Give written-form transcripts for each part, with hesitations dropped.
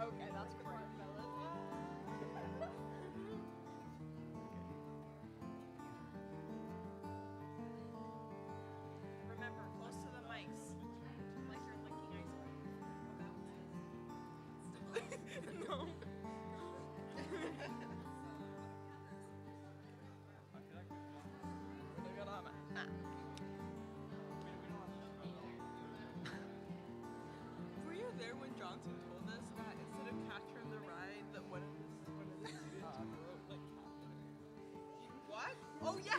Okay, that's good one, fellas. Remember, close to the mics. Like you're licking ice cream. No. Were you there when Johnson told us that instead of Catcher in the Rye, that one of the students wrote like Catcher? What? Oh yeah.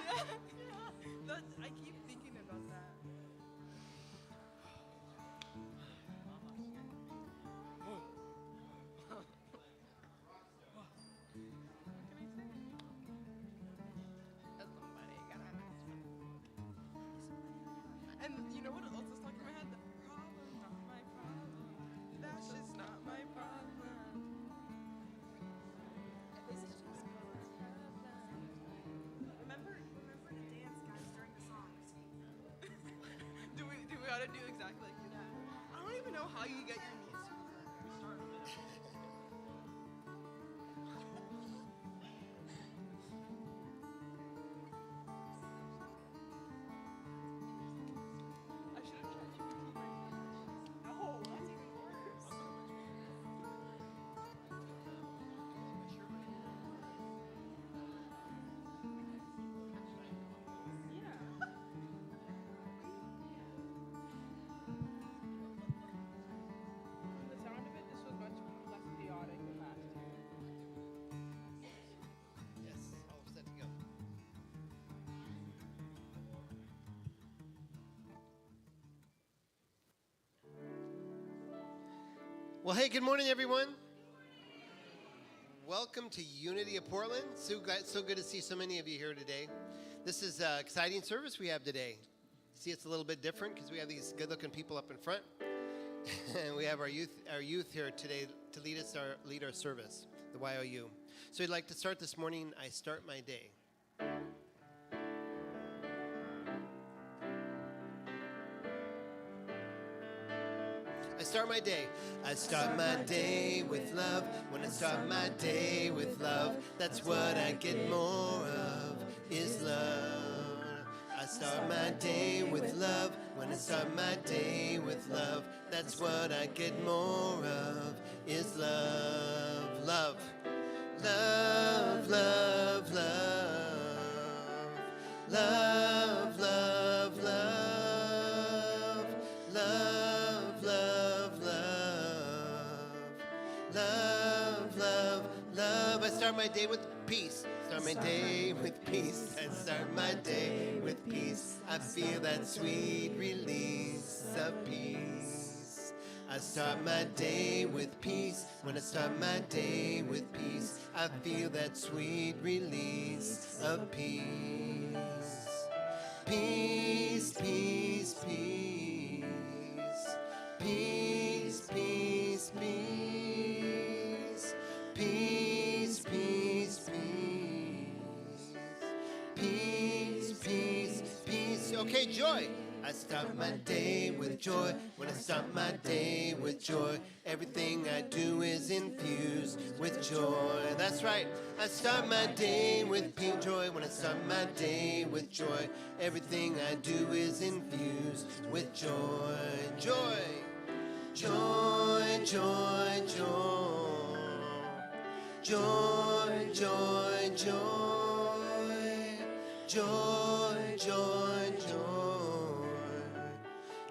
That's, I keep thinking about that. And you know what else is stuck in my head? The problem, not my problem. That's just not my problem. Remember to dance, guys, during the songs. do we ought to do exactly like that? I don't even know how you get your knees to I should have tried GPT right. Oh, that's even worse. Yeah. From the sound of it, this was much less chaotic than last year. Yes, all set to go. Well, hey, good morning, everyone. Welcome to Unity of Portland. So good to see so many of you here today. This is an exciting service we have today. See, it's a little bit different because we have these good-looking people up in front, and we have our youth here today to lead our service, the YOU. So I'd like to start this morning. I start my day. I start my day. I start my day with love. When I start my day with love, that's what I get more of, is love. I start my day with love. When I start my day with love, that's what I get more of, is love. Love. Love, love, love. Love, love, love. Love, love, love. Love, love, love. I start my day with peace. Start my day with peace. I start my day with peace. I feel that sweet release of peace. I start my day with peace. When I start my day with peace, I feel that sweet release of peace. Peace, peace, peace. Peace, peace, peace. Peace, peace, peace. Peace, peace, peace. Okay, joy. I start my day with joy. When I start my day with joy, everything I do is infused with joy. That's right. I start my day with joy. When I start my day with joy, everything I do is infused with joy. Joy. Joy, joy, joy. Joy, joy, joy. Joy, joy, joy.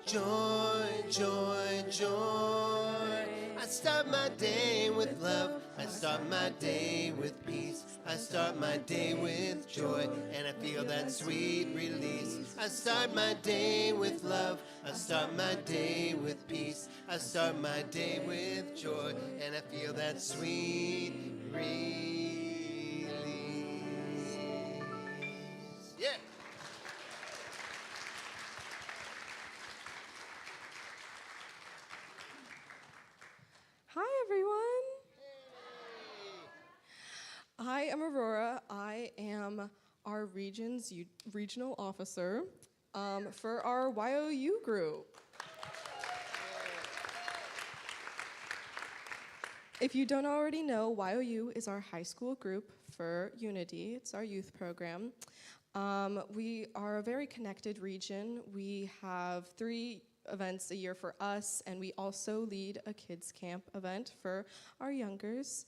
Joy, joy, joy. I start my day with love. I start my day with peace. I start my day with joy, and I feel that sweet release. I start my day with love. I start my day with peace. I start my day with joy, and I feel that sweet release. Yeah. Hi, everyone. I am Aurora. I am our region's regional officer for our YOU group. If you don't already know, YOU is our high school group for Unity. It's our youth program. We are a very connected region. We have 3 events a year for us, and we also lead a kids camp event for our youngers.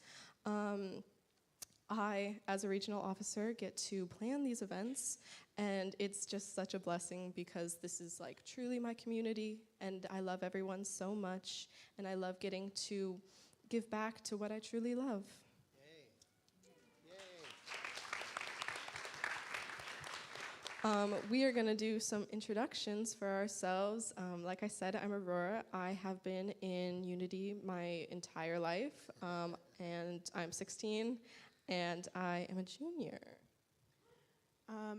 I, as a regional officer, get to plan these events, and it's just such a blessing because this is like truly my community, and I love everyone so much, and I love getting to give back to what I truly love. We are going to do some introductions for ourselves. Like I said, I'm Aurora. I have been in Unity my entire life, and I'm 16, and I am a junior.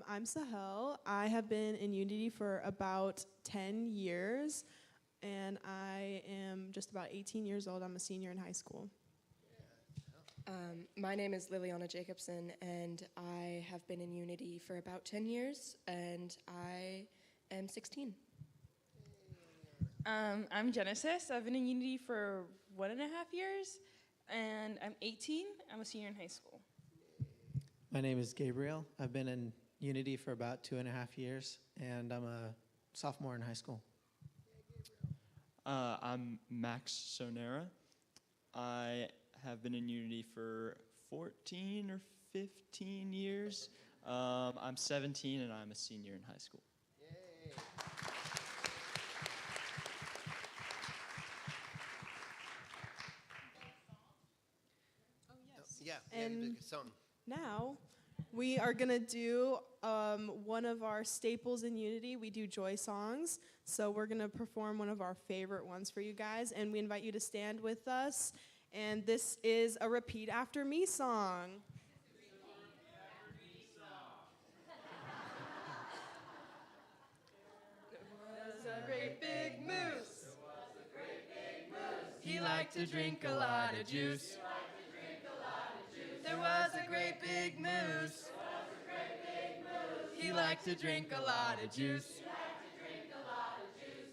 I'm Sahel. I have been in Unity for about 10 years, and I am just about 18 years old. I'm a senior in high school. My name is Liliana Jacobson, and I have been in Unity for about 10 years, and I am 16. I'm Genesis. I've been in Unity for 1.5 years, and I'm 18. I'm a senior in high school. My name is Gabriel. I've been in Unity for about 2.5 years, and I'm a sophomore in high school. I'm Max Sonera. I have been in Unity for 14 or 15 years. I'm 17 and I'm a senior in high school. Yeah, And a song. now we are going to do one of our staples in Unity. We do joy songs. So we're going to perform one of our favorite ones for you guys. And we invite you to stand with us. And this is a Repeat After Me song. Great big moose. He liked to drink a lot of juice. There was a great big moose. He liked to drink a lot of juice.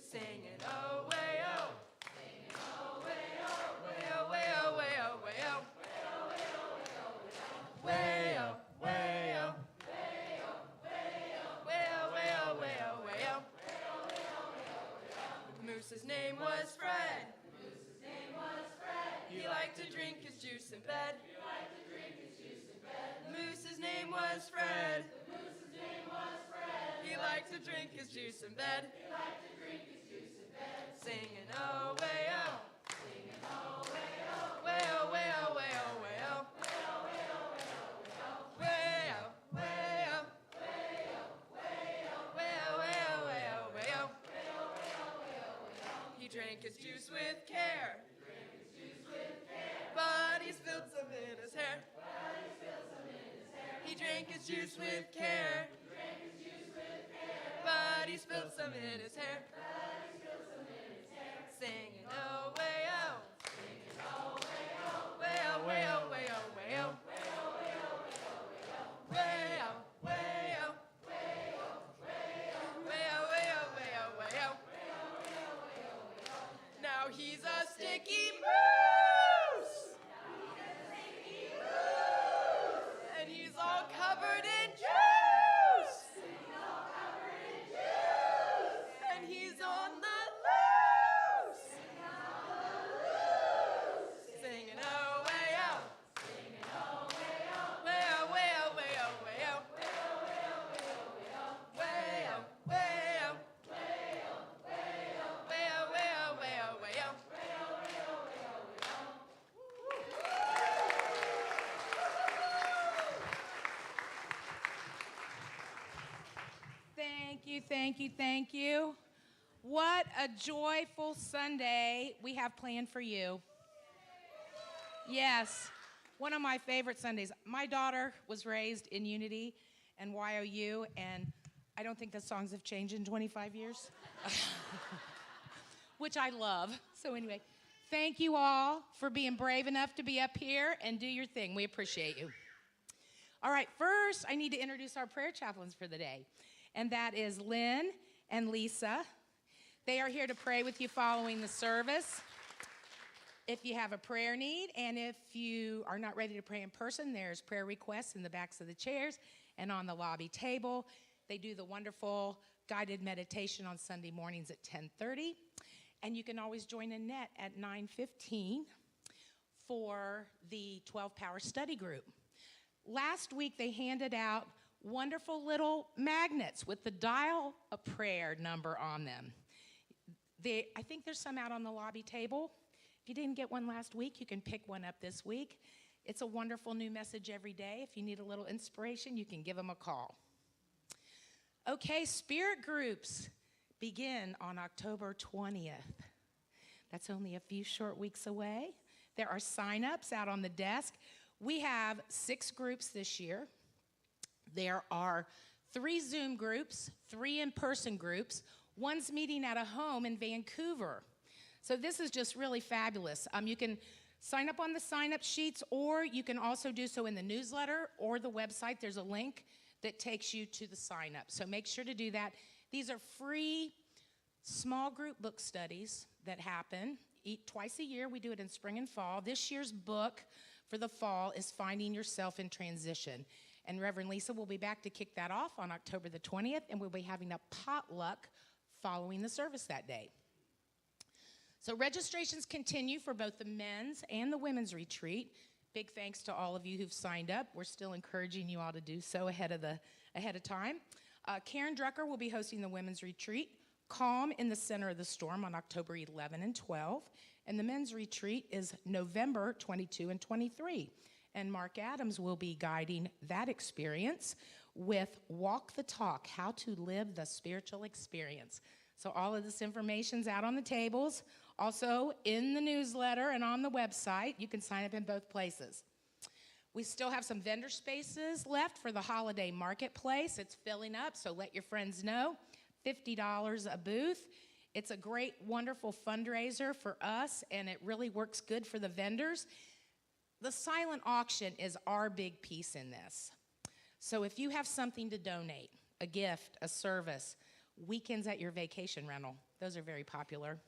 Singing oh way oh. Way oh way oh way oh way oh. Way oh way oh. Way oh way oh way oh way oh. Moose's name was Fred. He liked to drink his juice in bed. Moose's name was Fred. He liked to drink his juice in bed. Singing oh way oh. Way oh way oh way oh way oh. Way oh way oh. Way oh way oh way oh way oh. He drank his juice with care. But he spilled some in his hair. He drank his juice with care. But he spilled some in his hair. Singing oh way oh. Way oh way oh way oh way oh. Way oh way oh. Way oh way oh way oh way oh. Now he's a sticky moose. And he's all covered in juice. And he's on the loose. Singing oh way oh. Way oh way oh way oh way oh. Way oh way oh. Way oh way oh way oh way oh. Thank you, thank you, thank you. What a joyful Sunday we have planned for you. Yes, one of my favorite Sundays. My daughter was raised in Unity and YOU, and I don't think the songs have changed in 25 years, which I love. So anyway, thank you all for being brave enough to be up here and do your thing. We appreciate you. All right, first I need to introduce our prayer chaplains for the day, and that is Lynn and Lisa. They are here to pray with you following the service. if you have a prayer need, and if you are not ready to pray in person, there's prayer requests in the backs of the chairs and on the lobby table. They do the wonderful guided meditation on Sunday mornings at 10:30. And you can always join Annette at 9:15 for the 12-Power Study Group. Last week, they handed out wonderful little magnets with the dial a prayer number on them. I think there's some out on the lobby table. If you didn't get one last week, you can pick one up this week. It's a wonderful new message every day. If you need a little inspiration, you can give them a call. Okay, spirit groups begin on October 20th. That's only a few short weeks away. There are sign-ups out on the desk. We have 6 groups this year. There are 3 Zoom groups, 3 in-person groups. One's meeting at a home in Vancouver. So this is just really fabulous. You can sign up on the sign-up sheets, or you can also do so in the newsletter or the website. There's a link that takes you to the sign-up. So make sure to do that. These are free small group book studies that happen twice a year. We do it in spring and fall. This year's book for the fall is Finding Yourself in Transition. And Reverend Lisa will be back to kick that off on October the 20th, and we'll be having a potluck following the service that day. So registrations continue for both the men's and the women's retreat. Big thanks to all of you who've signed up. We're still encouraging you all to do so ahead of time. Karen Drucker will be hosting the women's retreat, Calm in the Center of the Storm, on October 11 and 12. And the men's retreat is November 22 and 23. And Mark Adams will be guiding that experience with Walk the Talk, How to Live the Spiritual Experience. So all of this information's out on the tables, also in the newsletter and on the website. You can sign up in both places. We still have some vendor spaces left for the holiday marketplace. It's filling up, so let your friends know. $50 a booth. It's a great, wonderful fundraiser for us, and it really works good for the vendors. The silent auction is our big piece in this. So if you have something to donate, a gift, a service, weekends at your vacation rental, those are very popular.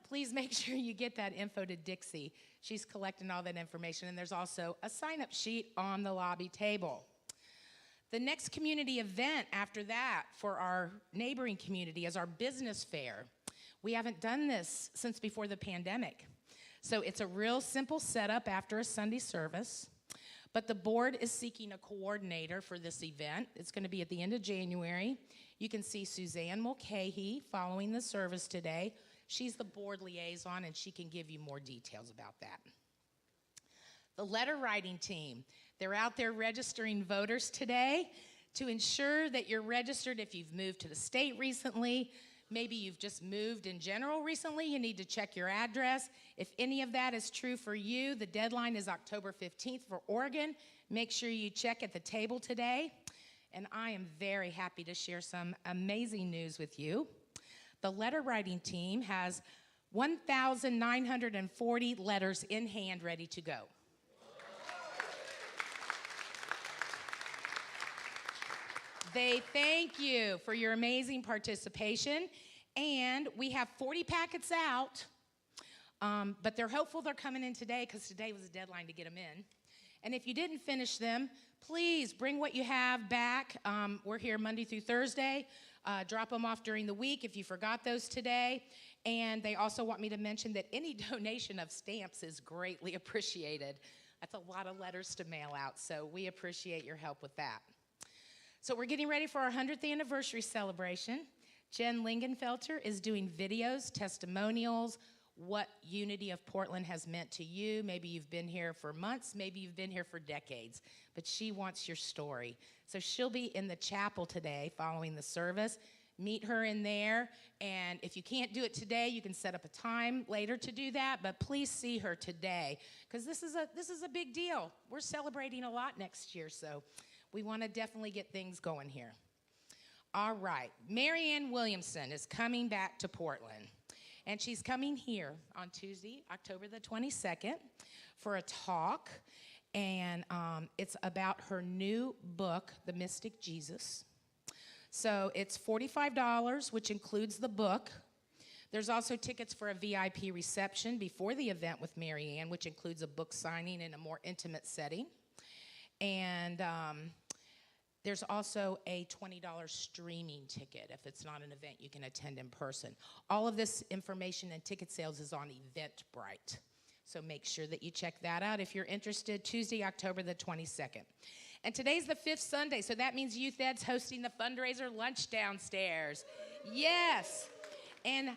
Please make sure you get that info to Dixie. She's collecting all that information, and there's also a sign-up sheet on the lobby table. The next community event after that for our neighboring community is our business fair. We haven't done this since before the pandemic. So it's a real simple setup after a Sunday service, but the board is seeking a coordinator for this event. It's going to be at the end of January. You can see Suzanne Mulcahy following the service today. She's the board liaison, and she can give you more details about that. The letter writing team, they're out there registering voters today to ensure that you're registered. If you've moved to the state recently, maybe you've just moved in general recently, you need to check your address. If any of that is true for you, the deadline is October 15th for Oregon. Make sure you check at the table today. And I am very happy to share some amazing news with you. The letter writing team has 1,940 letters in hand ready to go. They thank you for your amazing participation, and we have 40 packets out, but they're hopeful they're coming in today because today was the deadline to get them in. And if you didn't finish them, please bring what you have back. We're here Monday through Thursday. Drop them off during the week if you forgot those today. And they also want me to mention that any donation of stamps is greatly appreciated. That's a lot of letters to mail out, so we appreciate your help with that. So we're getting ready for our 100th anniversary celebration. Jen Lingenfelter is doing videos, testimonials, what Unity of Portland has meant to you. Maybe you've been here for months, maybe you've been here for decades, but she wants your story. So she'll be in the chapel today following the service. Meet her in there, and if you can't do it today, you can set up a time later to do that, but please see her today, because this is a big deal. We're celebrating a lot next year, so we want to definitely get things going here. All right, Marianne Williamson is coming back to Portland, and she's coming here on Tuesday, October the 22nd, for a talk, and it's about her new book, The Mystic Jesus. So it's $45, which includes the book. There's also tickets for a VIP reception before the event with Mary Ann, which includes a book signing in a more intimate setting. And there's also a $20 streaming ticket. If it's not an event, you can attend in person. All of this information and ticket sales is on Eventbrite. So make sure that you check that out if you're interested. Tuesday, October the 22nd. And today's the 5th Sunday, so that means Youth Ed's hosting the fundraiser lunch downstairs. Yes. And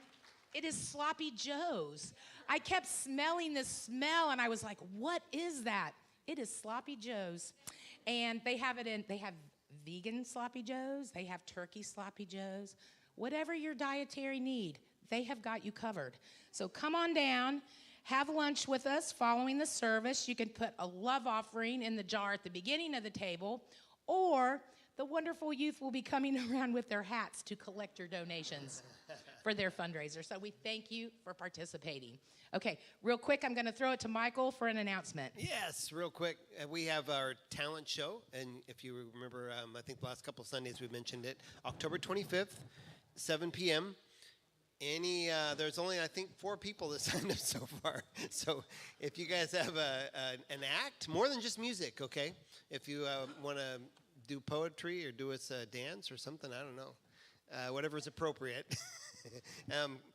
it is Sloppy Joe's. I kept smelling this smell, and I was like, what is that? It is Sloppy Joe's. And they have vegan Sloppy Joe's. They have turkey Sloppy Joe's. Whatever your dietary need, they have got you covered. So come on down. Have lunch with us following the service. You can put a love offering in the jar at the beginning of the table, or the wonderful youth will be coming around with their hats to collect your donations for their fundraiser. So we thank you for participating. Okay, real quick, I'm going to throw it to Michael for an announcement. Yes, real quick. We have our talent show, and if you remember, I think the last couple of Sundays we mentioned it, October 25th, 7 p.m. There's only, I think, 4 people that signed up so far. So if you guys have an act, more than just music, okay? If you want to do poetry or do us a dance or something, I don't know, whatever's appropriate,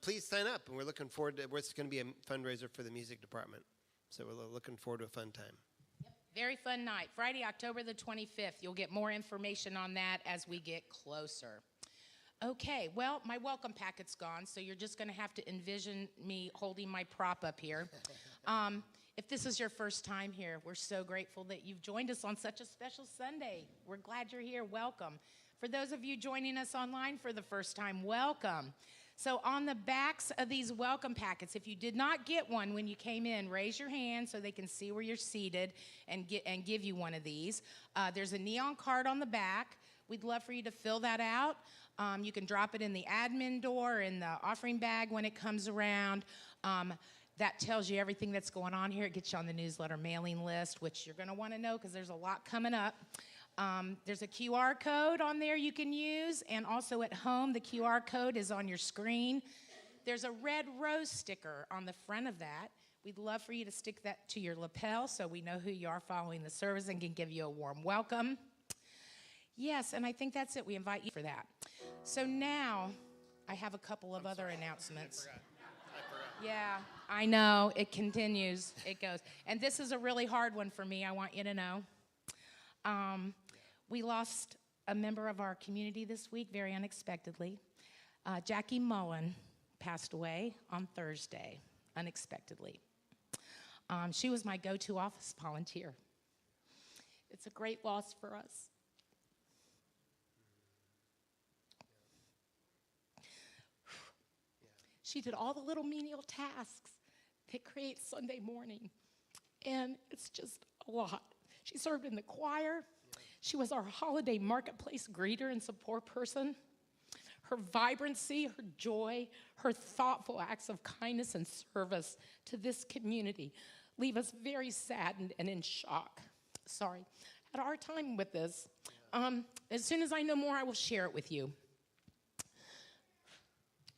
please sign up. And we're looking forward to, it's going to be a fundraiser for the music department. So we're looking forward to a fun time. Yep. Very fun night. Friday, October the 25th. You'll get more information on that as we get closer. Okay, well, my welcome packet's gone, so you're just going to have to envision me holding my prop up here. If this is your first time here, we're so grateful that you've joined us on such a special Sunday. We're glad you're here. Welcome. For those of you joining us online for the first time, welcome. So on the backs of these welcome packets, if you did not get one when you came in, raise your hand so they can see where you're seated and give you one of these. There's a neon card on the back. We'd love for you to fill that out. You can drop it in the admin door, in the offering bag when it comes around. That tells you everything that's going on here. It gets you on the newsletter mailing list, which you're going to want to know because there's a lot coming up. There's a QR code on there you can use, and also at home, the QR code is on your screen. There's a red rose sticker on the front of that. We'd love for you to stick that to your lapel so we know who you are following the service and can give you a warm welcome. Yes, and I think that's it. We invite you for that. So now, I have a couple of other announcements. I forgot. Yeah, I know. It continues. It goes. And this is a really hard one for me, I want you to know. We lost a member of our community this week, very unexpectedly. Jackie Mullen passed away on Thursday, unexpectedly. She was my go-to office volunteer. It's a great loss for us. She did all the little menial tasks that create Sunday morning, and it's just a lot. She served in the choir. She was our holiday marketplace greeter and support person. Her vibrancy, her joy, her thoughtful acts of kindness and service to this community leave us very saddened and in shock. Sorry. Had a hard time with this. As soon as I know more, I will share it with you.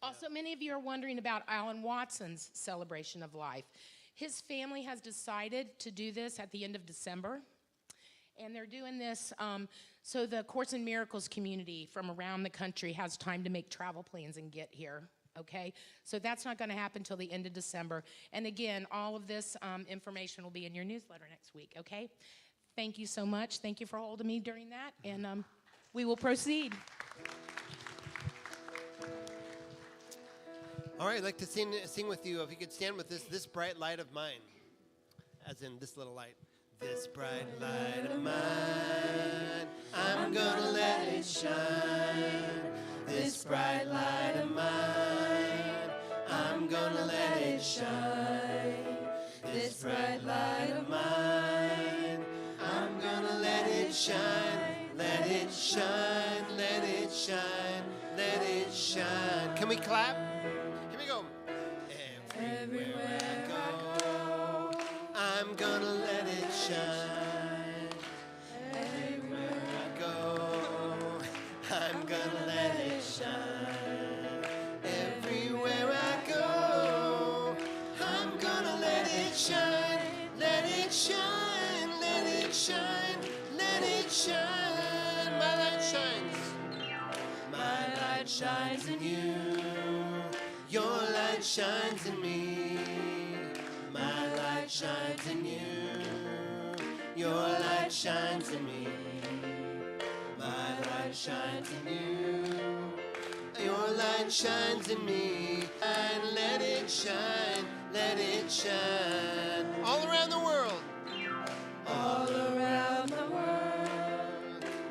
Also, many of you are wondering about Alan Watson's celebration of life. His family has decided to do this at the end of December, and they're doing this so the Course in Miracles community from around the country has time to make travel plans and get here, okay? So that's not going to happen until the end of December. And again, all of this information will be in your newsletter next week, okay? Thank you so much. Thank you for holding me during that, and we will proceed. All right, I'd like to sing with you. If you could stand with this bright light of mine, as in this little light. This bright light of mine, I'm gonna let it shine. This bright light of mine, I'm gonna let it shine. This bright light of mine, I'm gonna let it shine. Let it shine, let it shine, let it shine. Can we clap? Here we go. Everywhere I go, I'm gonna let it shine. Everywhere I go, I'm gonna let it shine. Everywhere I shine, my light shines. My light shines in you. Your light shines in me. My light shines in you. Your light shines in me. My light shines in you. Your light shines in me. And let it shine, let it shine. All around the world. All around the world.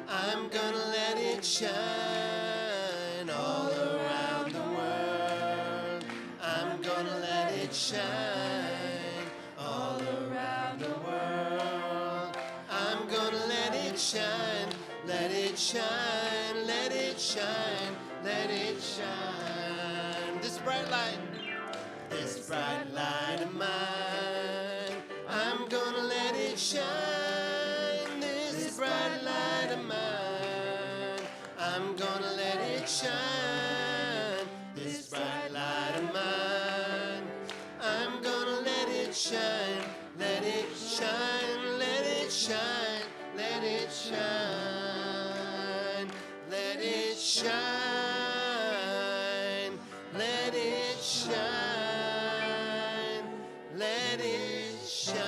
I'm gonna let it shine. All around the world. I'm gonna let it shine. All around the world. I'm gonna let it shine. Let it shine. Let it shine. Let it shine. This bright light. This bright light of mine. I'm gonna let it shine. This bright light of mine. I'm gonna let it shine. This bright light of mine. I'm gonna let it shine. Let it shine. Let it shine. Let it shine. Let it shine. Let it shine. Let it shine.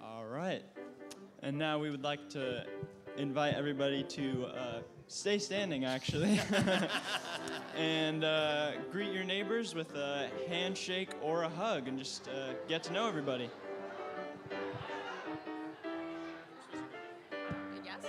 All right. And now we would like to invite everybody to stay standing, actually, and greet your neighbors with a handshake or a hug and just get to know everybody. Yes.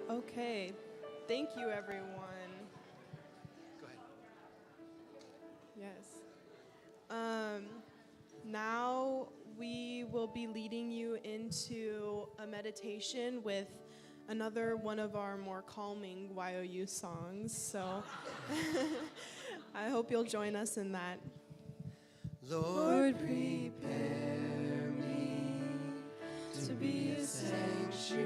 Okay, thank you, everyone. Go ahead. Yes. Now we will be leading you into a meditation with another one of our more calming YOU songs. So I hope you'll join us in that. Lord, prepare me to be a sanctuary,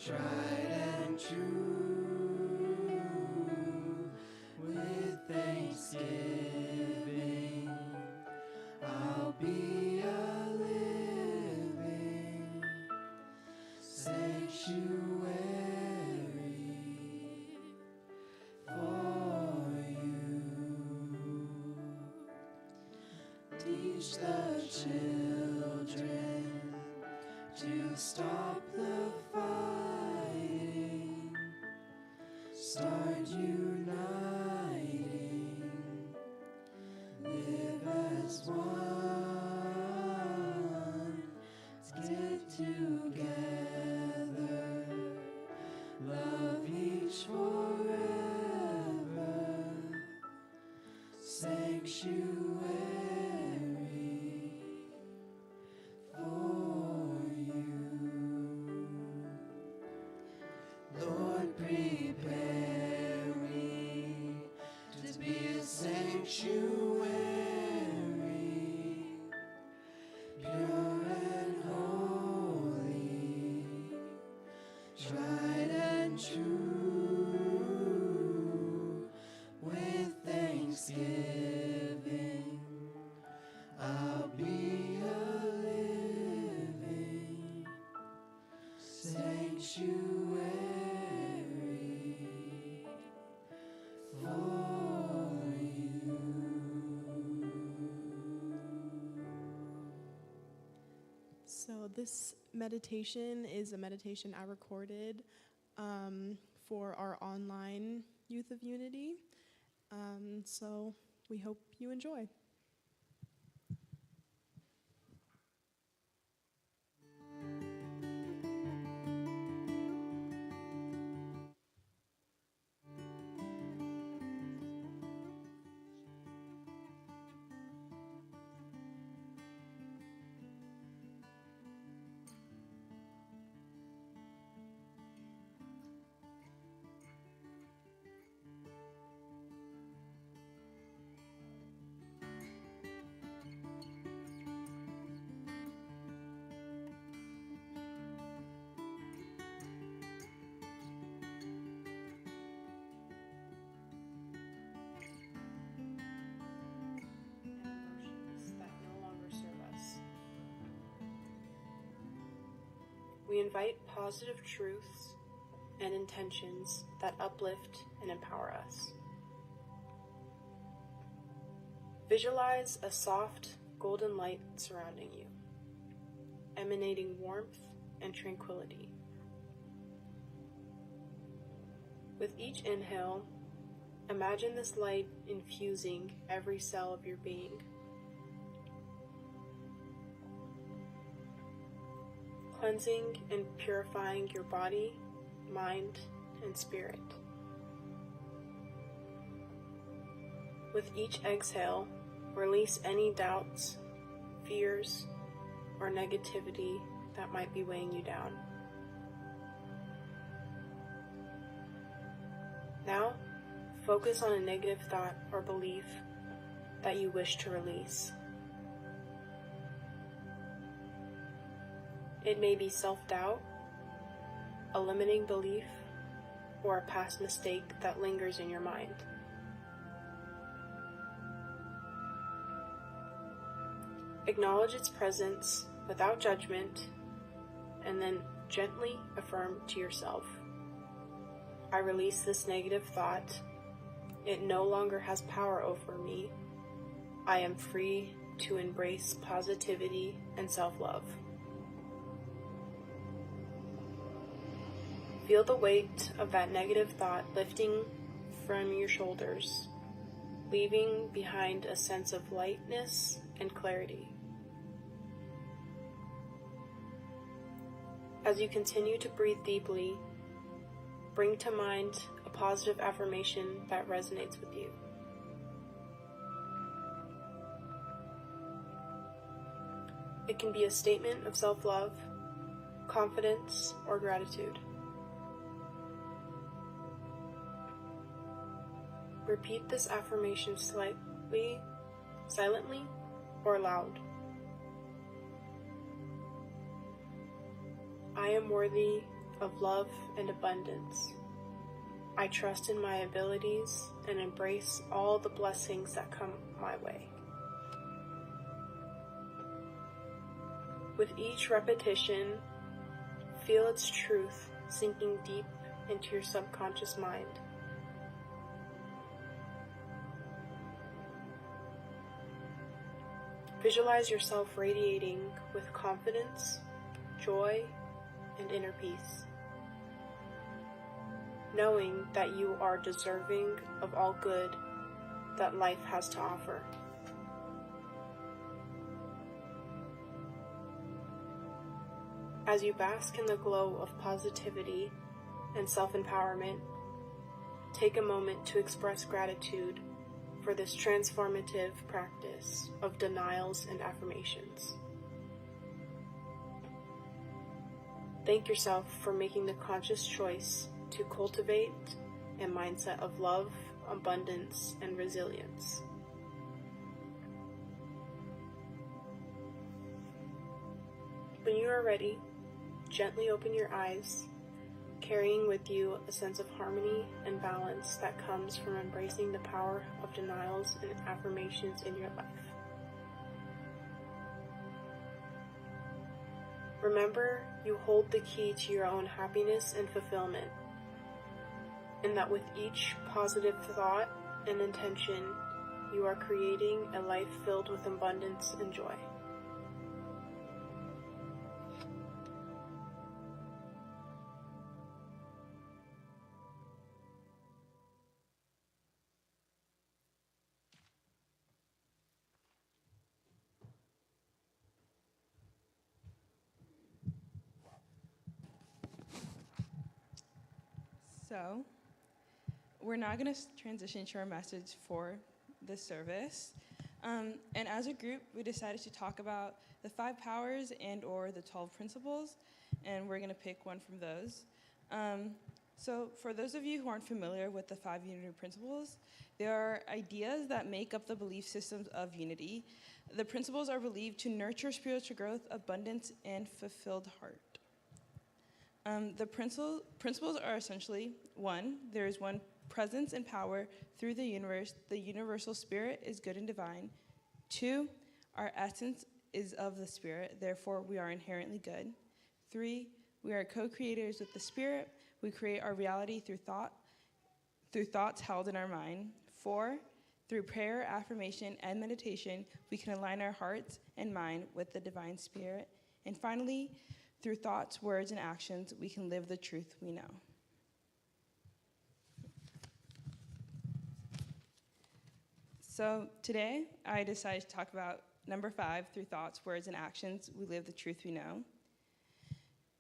tried and true, with thanksgiving, I'll be a living sanctuary for you. Teach the children to stop the fighting, start uniting, live as one, get together, love each forever, sanctuary for you. Lord, prepare me to be a sanctuary, pure and holy, tried and true, with thanksgiving, I'll be a living sanctuary for you. So this meditation is a meditation I recorded for our online Youth of Unity. So we hope you enjoy. That no longer serve us. We invite positive truths and intentions that uplift and empower us. Visualize a soft golden light surrounding you, emanating warmth and tranquility. With each inhale, imagine this light infusing every cell of your being. Cleansing and purifying your body, mind, and spirit. With each exhale, release any doubts, fears, or negativity that might be weighing you down. Now, focus on a negative thought or belief that you wish to release. It may be self-doubt, a limiting belief, or a past mistake that lingers in your mind. Acknowledge its presence without judgment, and then gently affirm to yourself, I release this negative thought. It no longer has power over me. I am free to embrace positivity and self-love. Feel the weight of that negative thought lifting from your shoulders, leaving behind a sense of lightness and clarity. As you continue to breathe deeply, bring to mind a positive affirmation that resonates with you. It can be a statement of self-love, confidence, or gratitude. Repeat this affirmation silently, or loud. I am worthy of love and abundance. I trust in my abilities and embrace all the blessings that come my way. With each repetition, feel its truth sinking deep into your subconscious mind. Visualize yourself radiating with confidence, joy, and inner peace, knowing that you are deserving of all good that life has to offer. As you bask in the glow of positivity and self-empowerment, take a moment to express gratitude for this transformative practice of denials and affirmations. Thank yourself for making the conscious choice to cultivate a mindset of love, abundance, and resilience. When you are ready, gently open your eyes, carrying with you a sense of harmony and balance that comes from embracing the power of denials and affirmations in your life. Remember, you hold the key to your own happiness and fulfillment, and that with each positive thought and intention, you are creating a life filled with abundance and joy. So, we're now going to transition to our message for this service. And as a group, we decided to talk about the 5 powers and or the 12 principles, and we're going to pick one from those. So for those of you who aren't familiar with the 5 unity principles, they are ideas that make up the belief systems of unity. The principles are believed to nurture spiritual growth, abundance, and fulfilled heart. The principles are essentially: 1, there is one presence and power through the universe. The universal spirit is good and divine. 2, our essence is of the spirit, therefore we are inherently good. 3, we are co-creators with the spirit. We create our reality through thoughts held in our mind. 4, through prayer, affirmation, and meditation, we can align our hearts and mind with the divine spirit. And finally, through thoughts, words, and actions, we can live the truth we know. So today, I decided to talk about number 5, through thoughts, words, and actions, we live the truth we know.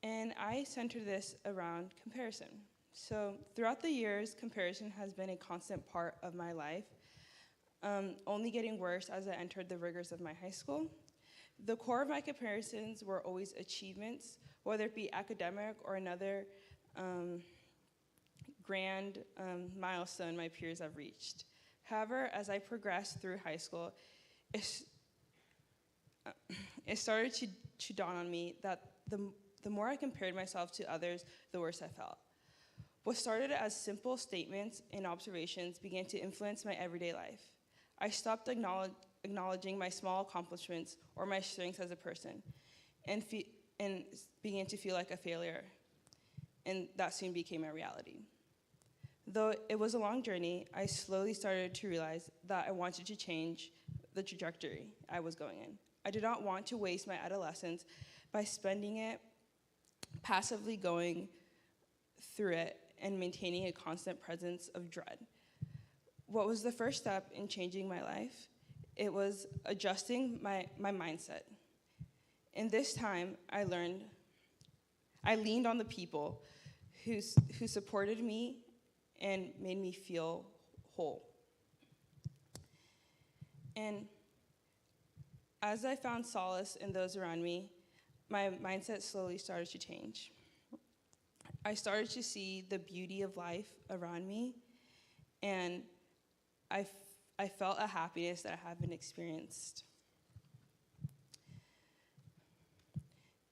And I center this around comparison. So throughout the years, comparison has been a constant part of my life, only getting worse as I entered the rigors of my high school. The core of my comparisons were always achievements, whether it be academic or another grand milestone my peers have reached. However, as I progressed through high school, it started to dawn on me that the more I compared myself to others, the worse I felt. What started as simple statements and observations began to influence my everyday life. I stopped acknowledging my small accomplishments or my strengths as a person, and began to feel like a failure. And that soon became my reality. Though it was a long journey, I slowly started to realize that I wanted to change the trajectory I was going in. I did not want to waste my adolescence by spending it passively going through it and maintaining a constant presence of dread. What was the first step in changing my life? It was adjusting my mindset. In this time, I leaned on the people who supported me and made me feel whole. And as I found solace in those around me, my mindset slowly started to change. I started to see the beauty of life around me, and I felt a happiness that I haven't experienced.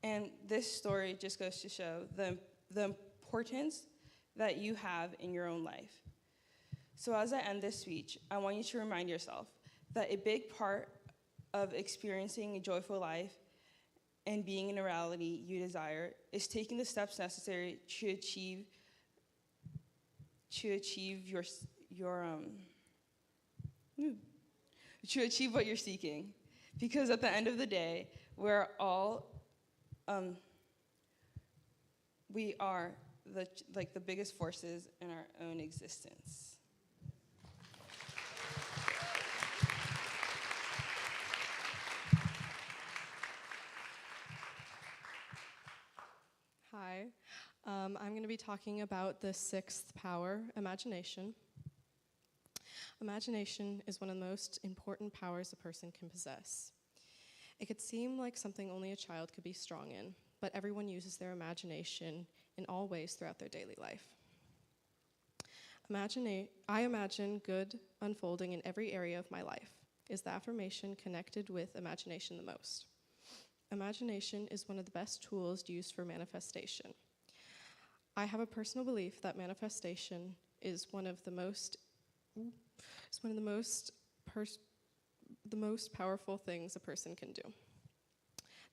And this story just goes to show the the importance that you have in your own life. So as I end this speech, I want you to remind yourself that a big part of experiencing a joyful life and being in a reality you desire is taking the steps necessary to achieve what you're seeking. Because at the end of the day, we are the biggest forces in our own existence. Hi. I'm going to be talking about the sixth power, imagination. Imagination is one of the most important powers a person can possess. It could seem like something only a child could be strong in, but everyone uses their imagination in all ways throughout their daily life. I imagine good unfolding in every area of my life. Is the affirmation connected with imagination the most? Imagination is one of the best tools used for manifestation. I have a personal belief that manifestation is one of the most powerful things a person can do.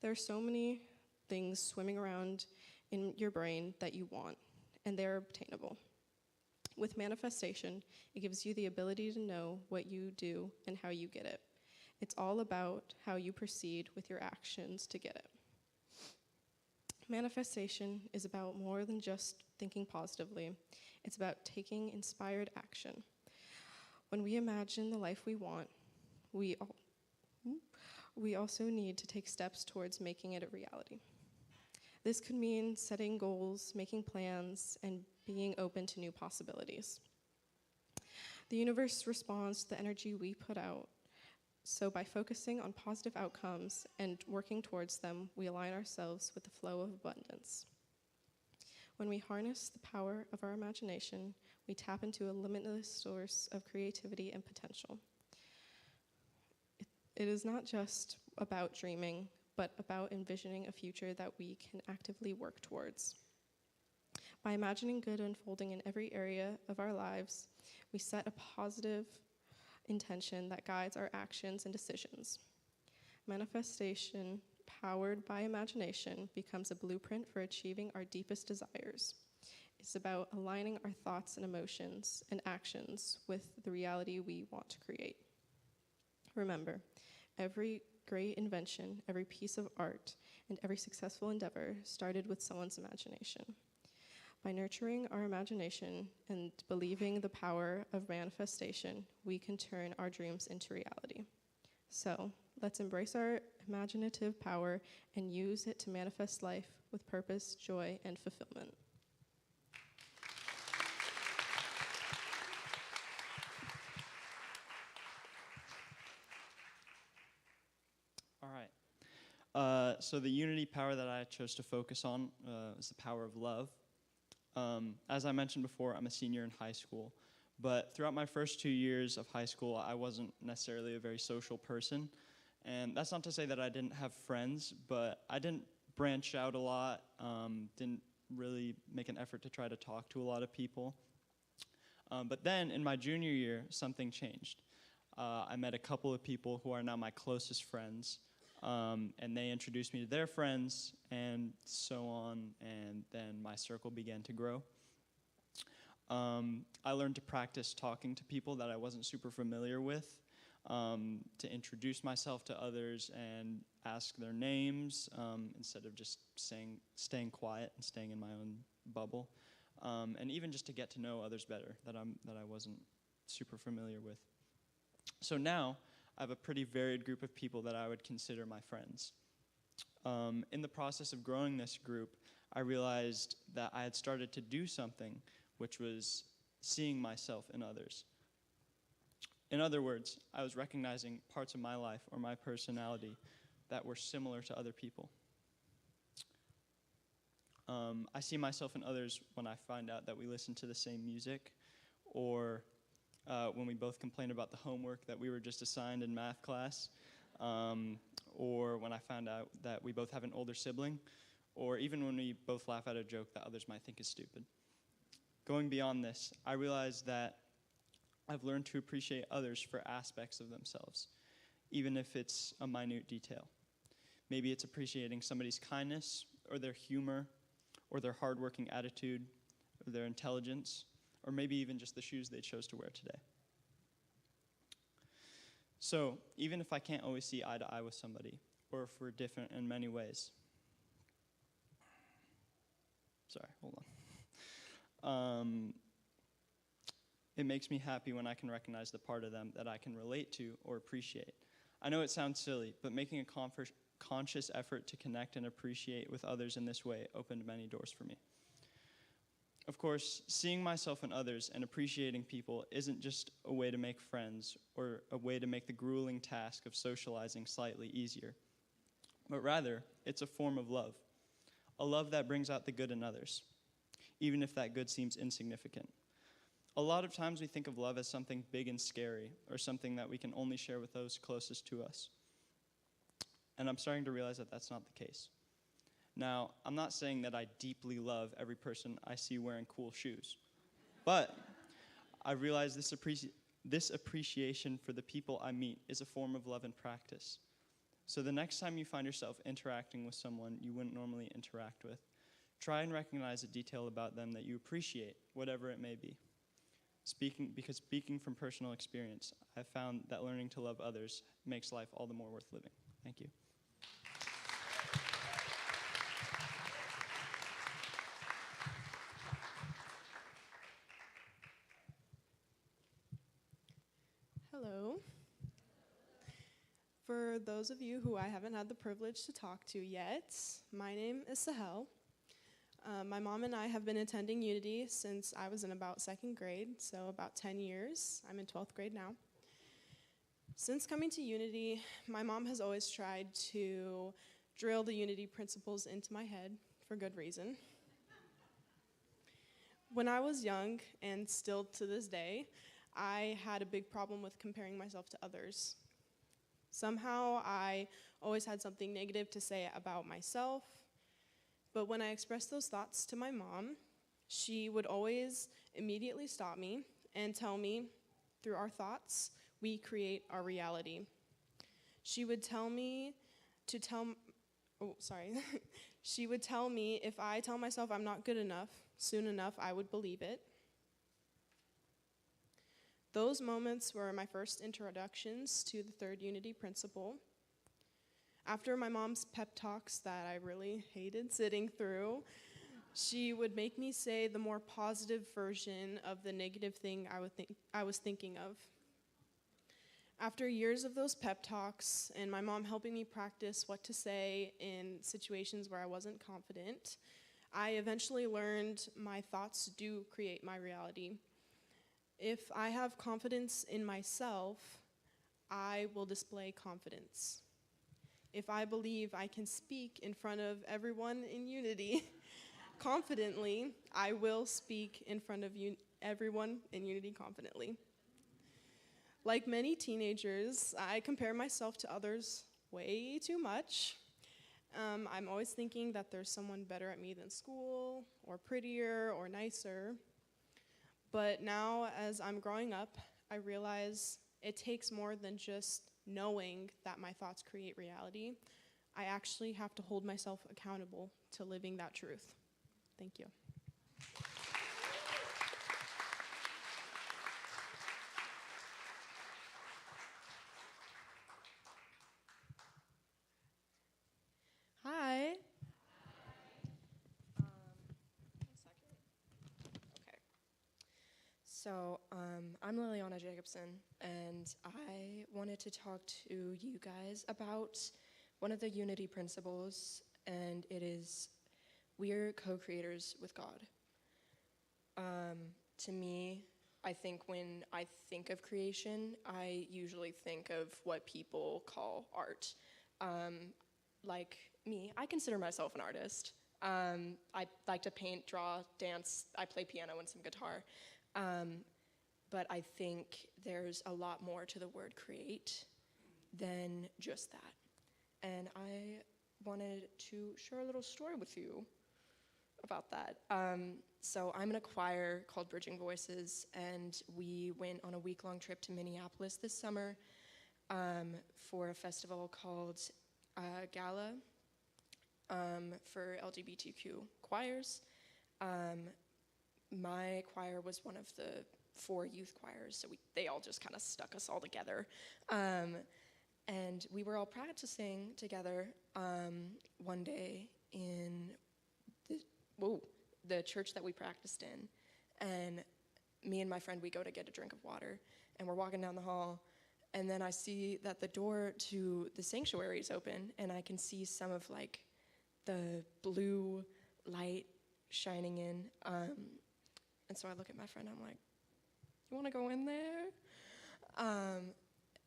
There are so many things swimming around in your brain that you want, and they're obtainable. With manifestation, it gives you the ability to know what you do and how you get it. It's all about how you proceed with your actions to get it. Manifestation is about more than just thinking positively. It's about taking inspired action. When we imagine the life we want, we also need to take steps towards making it a reality. This could mean setting goals, making plans, and being open to new possibilities. The universe responds to the energy we put out. So by focusing on positive outcomes and working towards them, we align ourselves with the flow of abundance. When we harness the power of our imagination, we tap into a limitless source of creativity and potential. It is not just about dreaming, but about envisioning a future that we can actively work towards. By imagining good unfolding in every area of our lives, we set a positive intention that guides our actions and decisions. Manifestation, powered by imagination, becomes a blueprint for achieving our deepest desires. It's about aligning our thoughts and emotions and actions with the reality we want to create. Remember, every great invention, every piece of art, and every successful endeavor started with someone's imagination. By nurturing our imagination and believing the power of manifestation, we can turn our dreams into reality. So, let's embrace our imaginative power and use it to manifest life with purpose, joy, and fulfillment. All right. So the unity power that I chose to focus on is the power of love. As I mentioned before, I'm a senior in high school, but throughout my first 2 years of high school, I wasn't necessarily a very social person. And that's not to say that I didn't have friends, but I didn't branch out a lot, didn't really make an effort to try to talk to a lot of people. But then in my junior year, something changed. I met a couple of people who are now my closest friends, and they introduced me to their friends, and so on, and then my circle began to grow. I learned to practice talking to people that I wasn't super familiar with, to introduce myself to others and ask their names, instead of just staying quiet and staying in my own bubble, and even just to get to know others better that I wasn't super familiar with. So now, I have a pretty varied group of people that I would consider my friends. In the process of growing this group, I realized that I had started to do something, which was seeing myself in others. In other words, I was recognizing parts of my life or my personality that were similar to other people. I see myself in others when I find out that we listen to the same music, or when we both complain about the homework that we were just assigned in math class, or when I found out that we both have an older sibling, or even when we both laugh at a joke that others might think is stupid. Going beyond this, I realize that I've learned to appreciate others for aspects of themselves, even if it's a minute detail. Maybe it's appreciating somebody's kindness, or their humor, or their hardworking attitude, or their intelligence, or maybe even just the shoes they chose to wear today. So, even if I can't always see eye to eye with somebody, or if we're different in many ways. Sorry, hold on. It makes me happy when I can recognize the part of them that I can relate to or appreciate. I know it sounds silly, but making a conscious effort to connect and appreciate with others in this way opened many doors for me. Of course, seeing myself in others and appreciating people isn't just a way to make friends or a way to make the grueling task of socializing slightly easier, but rather, it's a form of love, a love that brings out the good in others, even if that good seems insignificant. A lot of times we think of love as something big and scary, or something that we can only share with those closest to us. And I'm starting to realize that that's not the case. Now, I'm not saying that I deeply love every person I see wearing cool shoes, but I realize this appreciation for the people I meet is a form of love in practice. So the next time you find yourself interacting with someone you wouldn't normally interact with, try and recognize a detail about them that you appreciate, whatever it may be. Because speaking from personal experience, I've found that learning to love others makes life all the more worth living. Thank you. Hello. For those of you who I haven't had the privilege to talk to yet, my name is Sahel. My mom and I have been attending Unity since I was in about second grade, so about 10 years. I'm in 12th grade now. Since coming to Unity, my mom has always tried to drill the Unity principles into my head for good reason. When I was young, and still to this day, I had a big problem with comparing myself to others. Somehow, I always had something negative to say about myself. But when I expressed those thoughts to my mom, she would always immediately stop me and tell me, through our thoughts, we create our reality. She would tell me she would tell me if I tell myself I'm not good enough, soon enough I would believe it. Those moments were my first introductions to the third Unity principle. After my mom's pep talks that I really hated sitting through, she would make me say the more positive version of the negative thing I was thinking of. After years of those pep talks and my mom helping me practice what to say in situations where I wasn't confident, I eventually learned my thoughts do create my reality. If I have confidence in myself, I will display confidence. If I believe I can speak in front of everyone in Unity confidently, I will speak in front of everyone in Unity confidently. Like many teenagers, I compare myself to others way too much. I'm always thinking that there's someone better at me than school, or prettier, or nicer. But now, as I'm growing up, I realize it takes more than just knowing that my thoughts create reality. I actually have to hold myself accountable to living that truth. Thank you. Hi. One second. Okay. So, I'm Liliana Jacobson, and I wanted to talk to you guys about one of the Unity principles, and it is we're co-creators with God. To me, I think when I think of creation, I usually think of what people call art. Like me, I consider myself an artist. I like to paint, draw, dance. I play piano and some guitar. But I think there's a lot more to the word create than just that. And I wanted to share a little story with you about that. So I'm in a choir called Bridging Voices, and we went on a week-long trip to Minneapolis this summer for a festival called Gala for LGBTQ choirs. My choir was one of the 4 youth choirs, so they all just kind of stuck us all together. And we were all practicing together one day in the church that we practiced in. And me and my friend, we go to get a drink of water, and we're walking down the hall, and then I see that the door to the sanctuary is open, and I can see some of like the blue light shining in. And so I look at my friend, I'm like, you wanna go in there?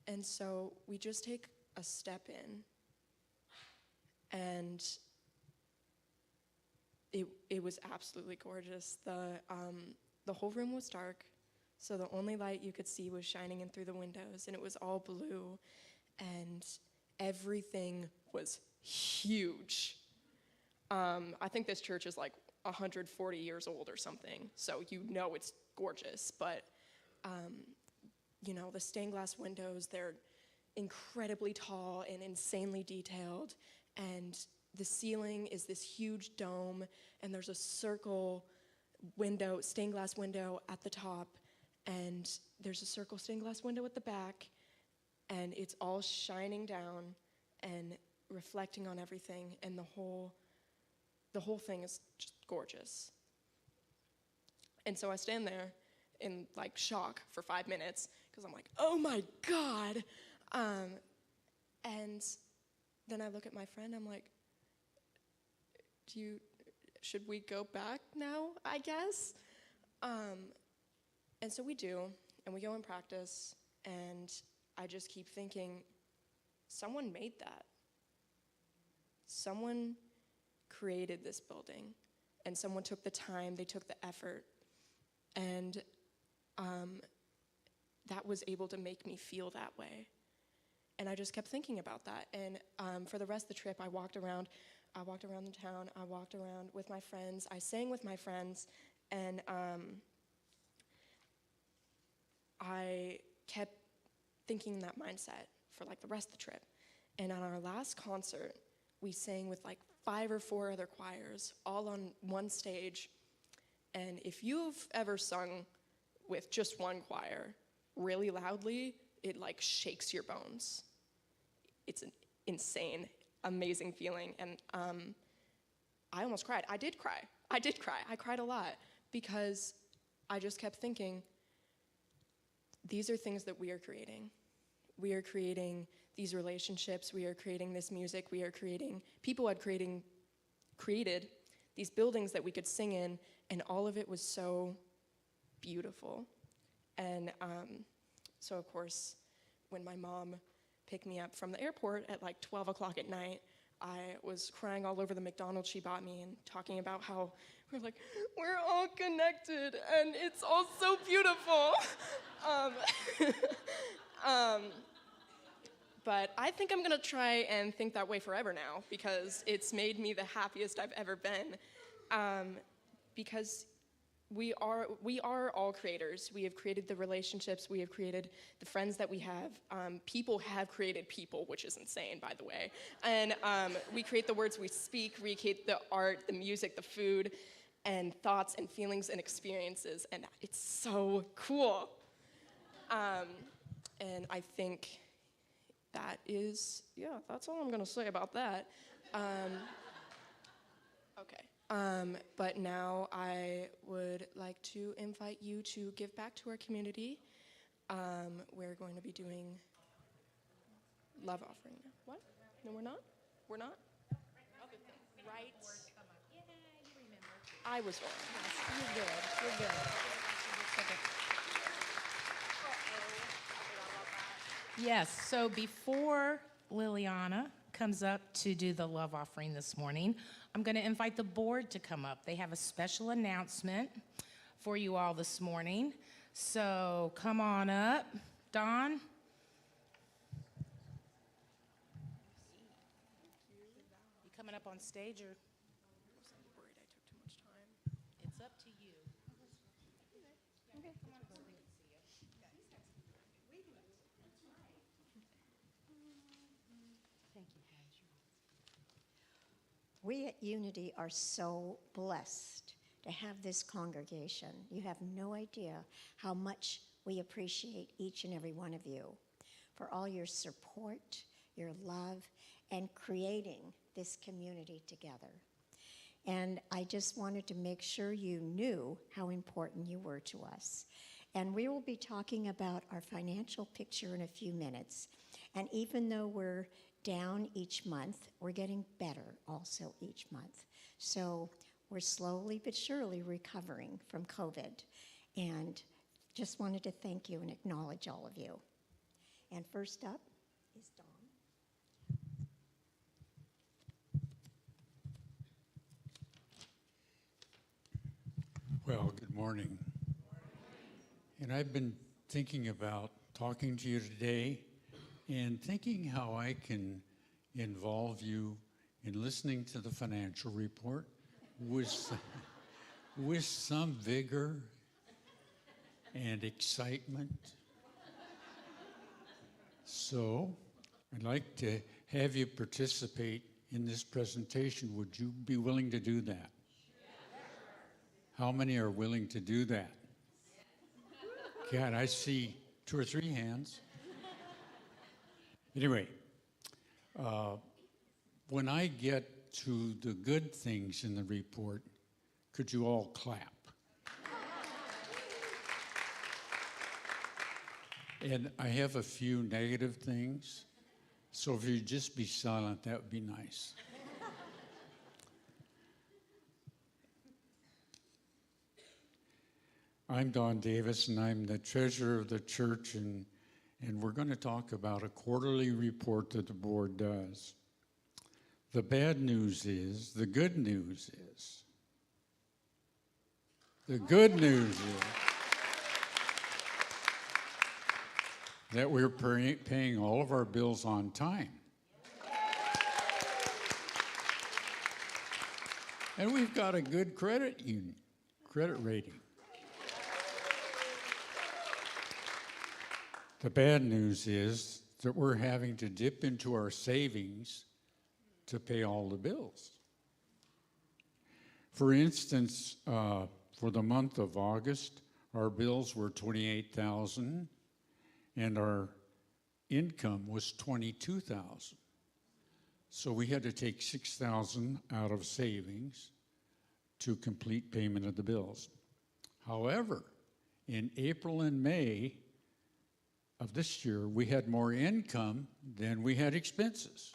And so we just take a step in, and it was absolutely gorgeous. The whole room was dark, so the only light you could see was shining in through the windows, and it was all blue, and everything was huge. I think this church is like 140 years old or something, so you know it's gorgeous, but the stained glass windows, they're incredibly tall and insanely detailed, and the ceiling is this huge dome, and there's a circle window, stained glass window at the top, and there's a circle stained glass window at the back, and it's all shining down and reflecting on everything, and the whole thing is just gorgeous. And so I stand there in like shock for 5 minutes, because I'm like, oh my God. And then I look at my friend, I'm like, should we go back now, I guess? And so we do, and we go and practice, and I just keep thinking, someone made that. Someone created this building, and someone took the time, they took the effort, and that was able to make me feel that way. And I just kept thinking about that, and for the rest of the trip, I walked around the town, I walked around with my friends, I sang with my friends, and I kept thinking that mindset for like the rest of the trip. And on our last concert, we sang with like 5 or 4 other choirs, all on one stage. And if you've ever sung with just one choir really loudly, it like shakes your bones. It's an insane, amazing feeling. And I almost cried. I did cry. I cried a lot because I just kept thinking, these are things that we are creating. We are creating these relationships. We are creating this music. We are creating, people had created these buildings that we could sing in, and all of it was so beautiful. And so of course, when my mom picked me up from the airport at like 12 o'clock at night, I was crying all over the McDonald's she bought me and talking about how we're all connected and it's all so beautiful. But I think I'm gonna try and think that way forever now, because it's made me the happiest I've ever been. Because we are all creators. We have created the relationships, we have created the friends that we have. People have created people, which is insane, by the way. And we create the words we speak, we create the art, the music, the food, and thoughts and feelings and experiences, and it's so cool. And I think that is, that's all I'm gonna say about that. Okay. But now I would like to invite you to give back to our community. We're going to be doing love offering now. What? No, we're not? We're not? Right. I was wrong. Yes, you're good. You're good. Yes, so before Liliana comes up to do the love offering this morning, I'm going to invite the board to come up. They have a special announcement for you all this morning. So come on up. Don? You coming up on stage or? Worried I took too much time. It's up to you. We at Unity are so blessed to have this congregation. You have no idea how much we appreciate each and every one of you for all your support, your love, and creating this community together. And I just wanted to make sure you knew how important you were to us. And we will be talking about our financial picture in a few minutes. And even though we're down each month, we're getting better also each month. So we're slowly but surely recovering from COVID. And just wanted to thank you and acknowledge all of you. And first up is Dawn. Well, good morning. And I've been thinking about talking to you today and thinking how I can involve you in listening to the financial report with some vigor and excitement. So I'd like to have you participate in this presentation. Would you be willing to do that? How many are willing to do that? God, I see 2 or 3 hands. Anyway, when I get to the good things in the report, could you all clap? And I have a few negative things, so if you'd just be silent, that would be nice. I'm Don Davis, and I'm the treasurer of the church, and we're going to talk about a quarterly report that the board does. The bad news is, the good news is, that we're paying all of our bills on time. And we've got a good credit rating. The bad news is that we're having to dip into our savings to pay all the bills. For instance, for the month of August, our bills were $28,000 and our income was $22,000. So we had to take $6,000 out of savings to complete payment of the bills. However, in April and May of this year, we had more income than we had expenses.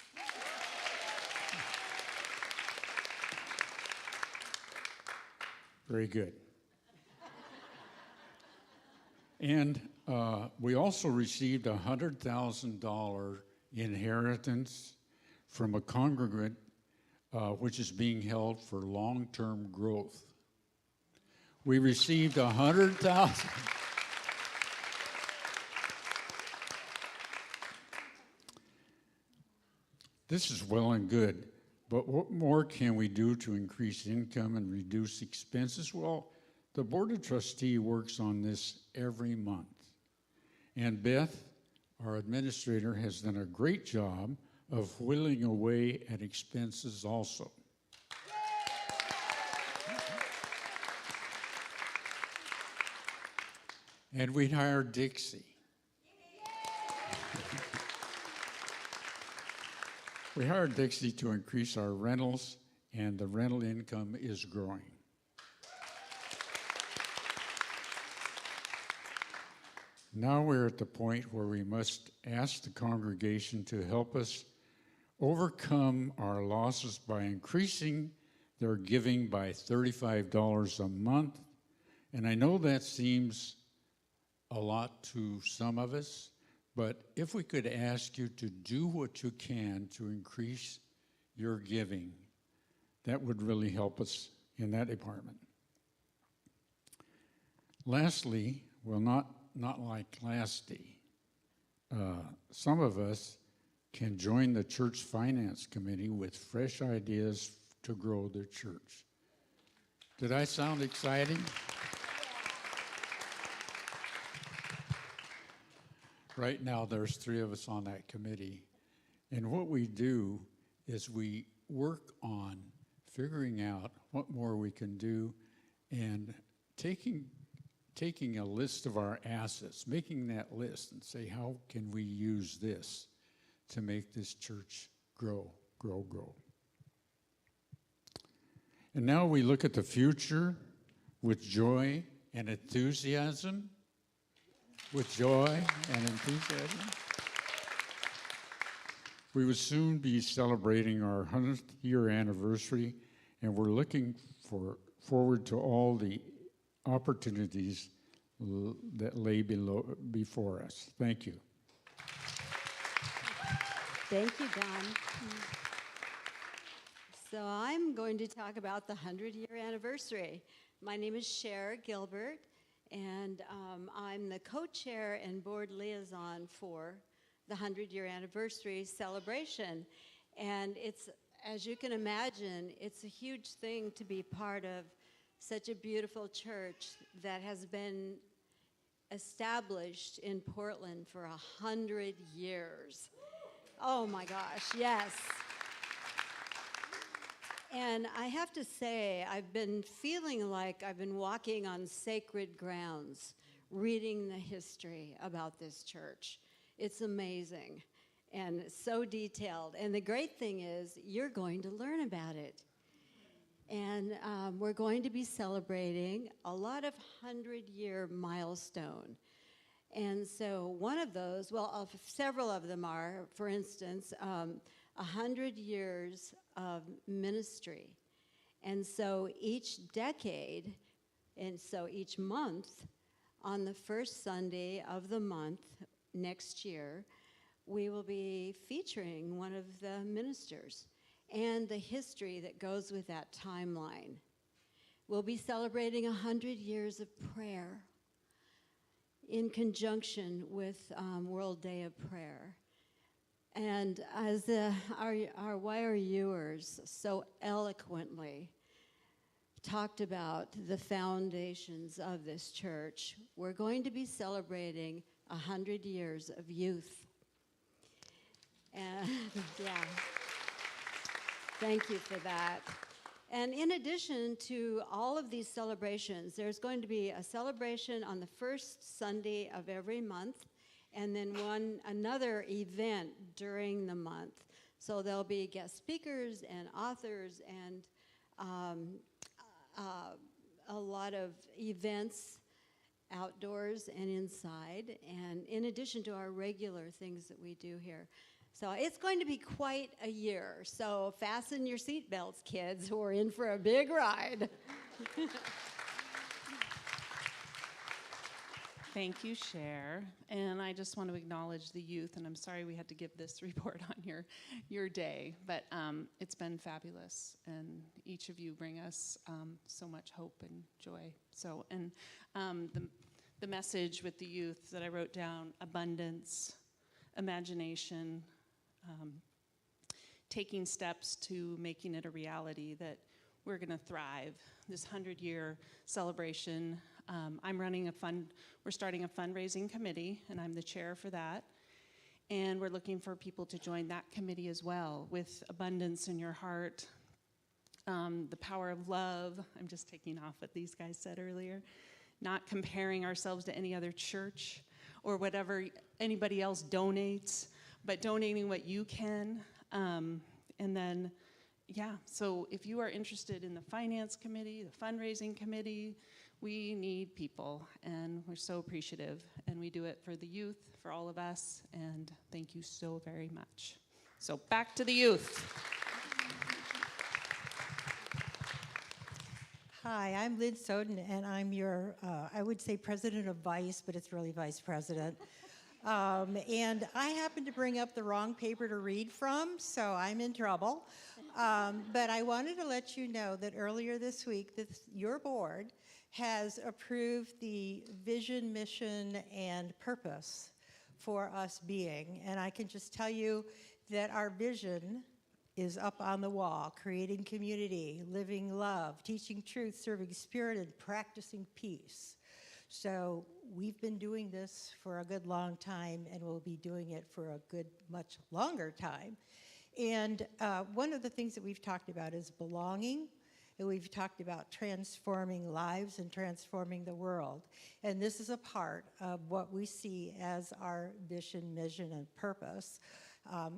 Very good. And we also received a $100,000 inheritance from a congregant which is being held for long-term growth. We received $100,000. This is well and good, but what more can we do to increase income and reduce expenses? Well, the Board of Trustees works on this every month. And Beth, our administrator, has done a great job of whittling away at expenses also. And we hired Dixie. We hired Dixie to increase our rentals, and the rental income is growing. Now we're at the point where we must ask the congregation to help us overcome our losses by increasing their giving by $35 a month. And I know that seems a lot to some of us, but if we could ask you to do what you can to increase your giving, that would really help us in that department. Lastly, well, not like last day, some of us can join the church finance committee with fresh ideas to grow their church. Did I sound exciting? Right now, there's 3 of us on that committee. And what we do is we work on figuring out what more we can do and taking a list of our assets, making that list and say, how can we use this to make this church grow, grow, grow? And now we look at the future with joy and enthusiasm. With joy and enthusiasm. We will soon be celebrating our 100th year anniversary, and we're looking forward to all the opportunities that lay before us. Thank you. Thank you, Don. So I'm going to talk about the 100-year anniversary. My name is Cher Gilbert, and I'm the co-chair and board liaison for the 100-year anniversary celebration. And it's, as you can imagine, it's a huge thing to be part of such a beautiful church that has been established in Portland for 100 years. Oh my gosh, yes. And I have to say, I've been feeling like I've been walking on sacred grounds, reading the history about this church. It's amazing and so detailed. And the great thing is, you're going to learn about it. And we're going to be celebrating a lot of 100-year milestone. And so one of those, well, several of them are, for instance, 100 years of ministry. And so each decade, and so each month, on the first Sunday of the month next year, we will be featuring one of the ministers and the history that goes with that timeline. We'll be celebrating 100 years of prayer in conjunction with World Day of Prayer. And as our YRUers so eloquently talked about the foundations of this church, we're going to be celebrating 100 years of youth. And yeah, thank you for that. And in addition to all of these celebrations, there's going to be a celebration on the first Sunday of every month, and then another event during the month. So there'll be guest speakers and authors and a lot of events outdoors and inside, and in addition to our regular things that we do here. So it's going to be quite a year. So fasten your seatbelts, kids, who are in for a big ride. Thank you, Cher. And I just want to acknowledge the youth, and I'm sorry we had to give this report on your day, but it's been fabulous, and each of you bring us so much hope and joy. So, and the message with the youth that I wrote down: abundance, imagination, taking steps to making it a reality that we're going to thrive. This 100-year celebration, we're starting a fundraising committee, and I'm the chair for that. And we're looking for people to join that committee as well, with abundance in your heart, the power of love. I'm just taking off what these guys said earlier. Not comparing ourselves to any other church or whatever anybody else donates, but donating what you can. And then, yeah, so if you are interested in the finance committee, the fundraising committee, we need people, and we're so appreciative. And we do it for the youth, for all of us, and thank you so very much. So back to the youth. Hi, I'm Lynn Soden, and I'm your, I would say president of Vice, but it's really vice president. And I happened to bring up the wrong paper to read from, so I'm in trouble. But I wanted to let you know that earlier this week, your board has approved the vision, mission, and purpose for us being. And I can just tell you that our vision is up on the wall, creating community, living love, teaching truth, serving spirit, and practicing peace. So we've been doing this for a good long time, and we'll be doing it for a good, much longer time. And one of the things that we've talked about is belonging, and we've talked about transforming lives and transforming the world. And this is a part of what we see as our vision, mission, and purpose.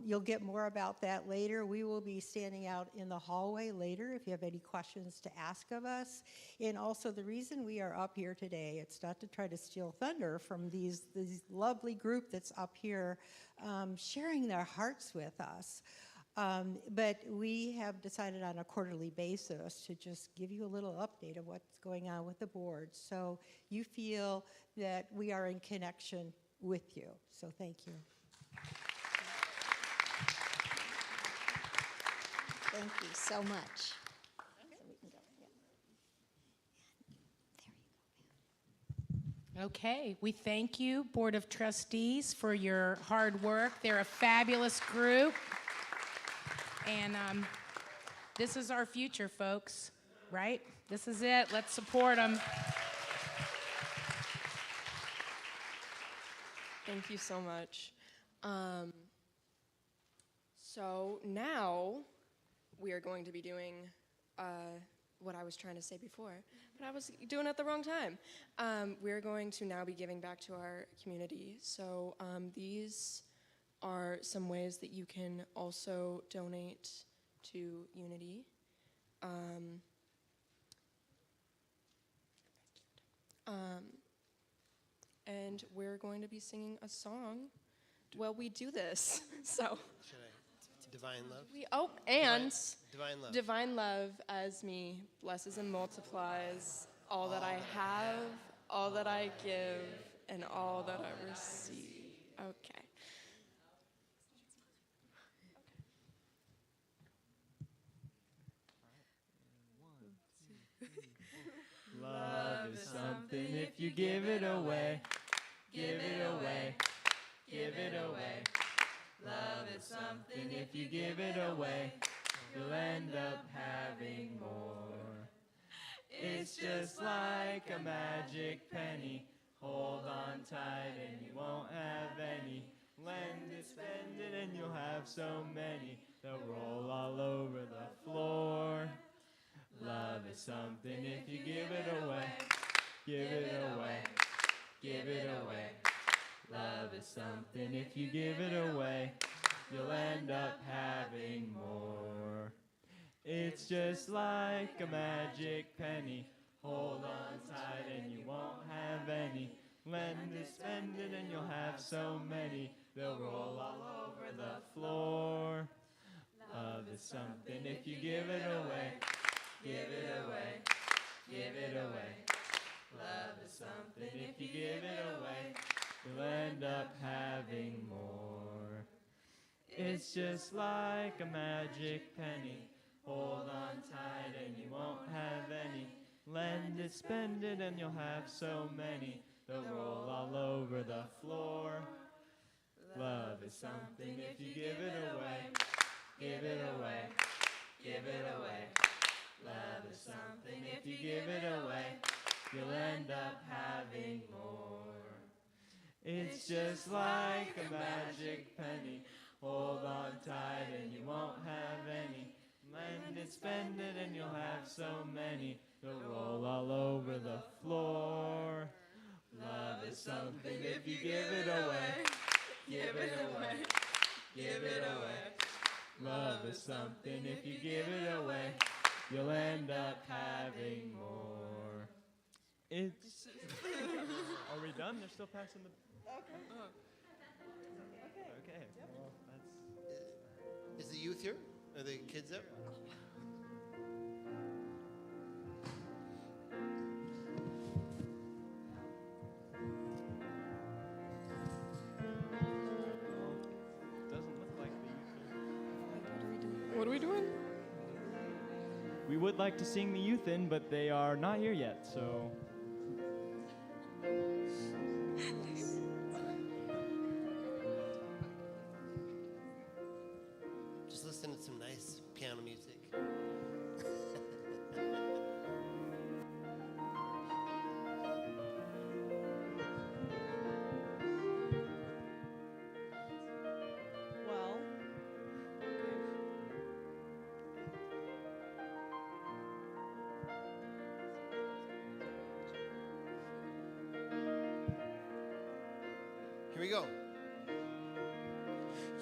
You'll get more about that later. We will be standing out in the hallway later if you have any questions to ask of us. And also the reason we are up here today, it's not to try to steal thunder from these lovely group that's up here sharing their hearts with us. But we have decided on a quarterly basis to just give you a little update of what's going on with the board. So you feel that we are in connection with you. So thank you. Thank you so much. So we can go, yeah. Okay, we thank you, Board of Trustees, for your hard work. They're a fabulous group. And this is our future, folks, right? This is it. Let's support them. Thank you so much. So now we are going to be doing what I was trying to say before, but I was doing it at the wrong time. We're going to now be giving back to our community. So these are some ways that you can also donate to Unity. And we're going to be singing a song while we do this. So. Should I? Divine love? Divine love as me blesses and multiplies all that I have, all that I give, and all that I receive. Okay. Love is something if you give it away, give it away, give it away. Love is something if you give it away, you'll end up having more. It's just like a magic penny, hold on tight and you won't have any. Lend it, spend it, and you'll have so many, they'll roll all over the floor. Love is something if you give it away, give it away, give it away. Love is something if you give it away, you'll end up having more. It's just like a magic penny, hold on tight and you won't have any. Lend it, spend it, and you'll have so many, they'll roll all over the floor. Love is something if you give it away, give it away, give it away. Love is something if you give it away, you'll end up having more. It's just like a magic penny, hold on tight and you won't have any. Lend it, spend it, and you'll have so many, they'll roll all over the floor. Love is something if you give it away, give it away, give it away. Love is something if you give it away, you'll end up having more. It's just like a magic penny, hold on tight and you won't have any. Lend it, spend it, and you'll have so many, they'll roll all over the floor. Love is something if you give it away, give it away, give it away. Love is something if you give it away, you'll end up having more. It's. Are we done? They're still passing the. Okay. Okay. Well, that's. Is the youth here? Are the kids there? Doesn't look like the youth are. What are we doing? We would like to sing the youth in, but they are not here yet, so. piano music. Well, Here we go.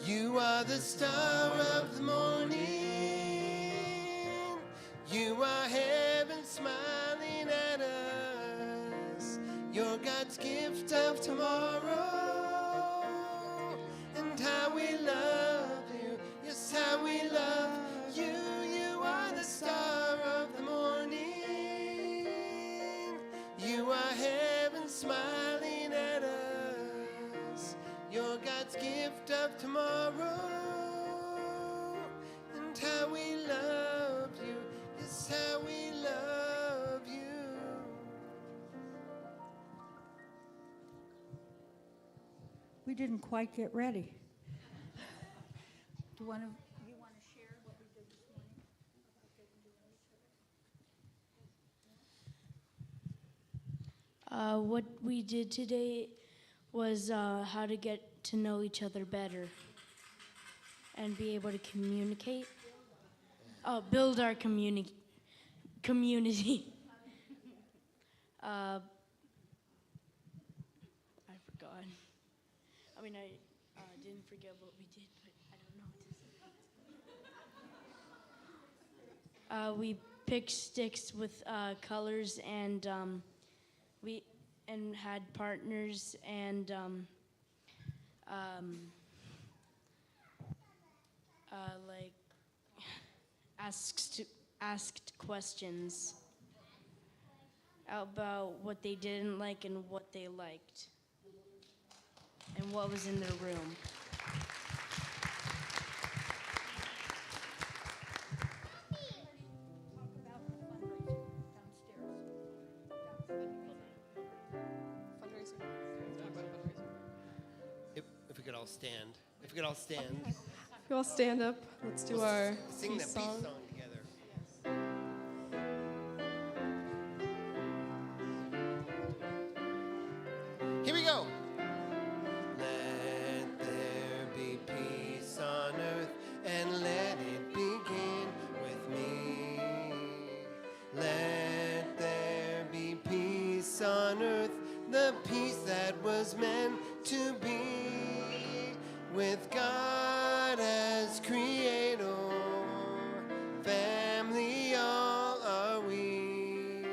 You are the star of the morning. You are heaven smiling at us. You're God's gift of tomorrow. And how we love you. Yes, how we love you. You are the star of the morning. You are heaven smiling at us. You're God's gift of tomorrow. And how we love you. Yes, how we love you. We didn't quite get ready. Do you want to share what we did this morning? What we did today was how to get to know each other better and be able to communicate. Build our community. I forgot. I mean, I didn't forget what we did, but I don't know what to say. We picked sticks with colors, and we had partners, and like asked questions about what they didn't like and what they liked, and what was in their room. If we could all stand. If we could all stand. If you all stand up, let's do our Sing peace that peace song. song together. Here we go. Let there be peace on earth, and let it begin with me. Let there be peace on earth, the peace that was meant to be, with God as creator. Family all are we.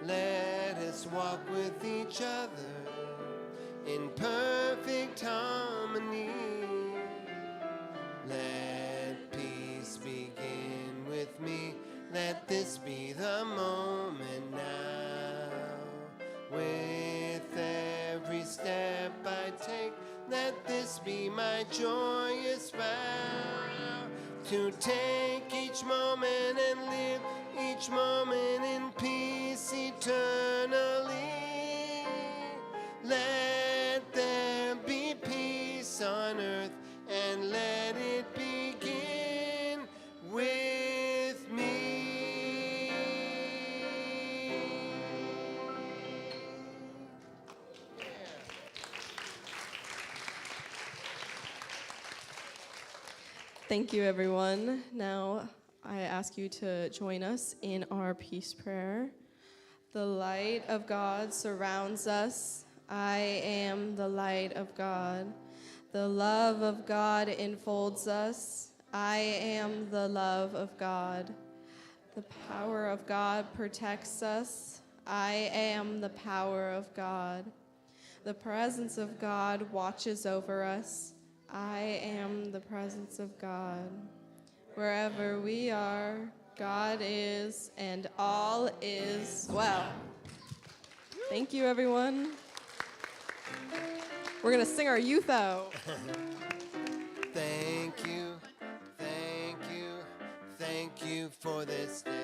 Let us walk with each other in perfect harmony. Let peace begin with me. Let this be the moment now. With every step I take, let this be my joyous vow, to take each moment and live each moment in peace eternally. Let there be peace on earth, and let it begin with me. Thank you, everyone. Now I ask you to join us in our peace prayer. The light of God surrounds us. I am the light of God. The love of God enfolds us. I am the love of God. The power of God protects us. I am the power of God. The presence of God watches over us. I am the presence of God. Wherever we are, God is, and all is well. Thank you, everyone. We're going to sing our youth out. Thank you, thank you, thank you for this day.